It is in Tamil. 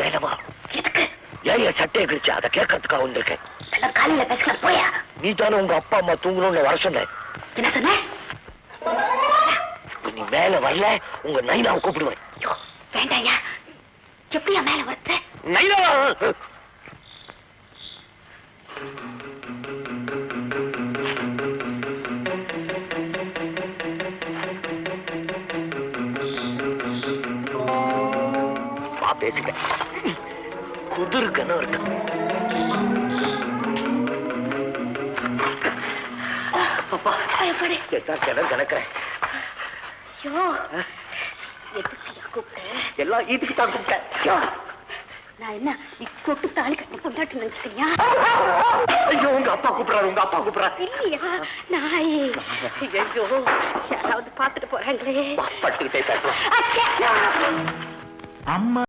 வேணவா? எதுக்கு? ஏன் சட்டையை கிழிச்சு அதை கேட்கறதுக்காக வந்திருக்கேன். காலையில பேசலாம் போயா. நீ தானே உங்க அப்பா அம்மா தூங்கணும்னு வர சொன்ன. என்ன சொன்ன? நீ மேல வரல உங்க நைனாவை கூப்பிடுவேன். வேண்டாயா, எப்படியா மேல வருது? நைனா வா பேசுங்க. குதிர்கன்னு இருக்கு. கணக்கிறேன். எல்லாம் இதுக்கு தான் கூப்பிட்டேன். நான் என்ன நீ தொட்டு தாலி கட்டி கொண்டாட்டு நினைச்சிட்டியா? ஐயோ உங்க அப்பா கூப்பிடுறாரு, உங்க அப்பா கூப்பிடுறாரு. இல்லையா நாய்? ஐயோ யாராவது பாத்துட்டு போறாங்களே. பட்டுக்கிட்டே பேசுறேன். அம்மா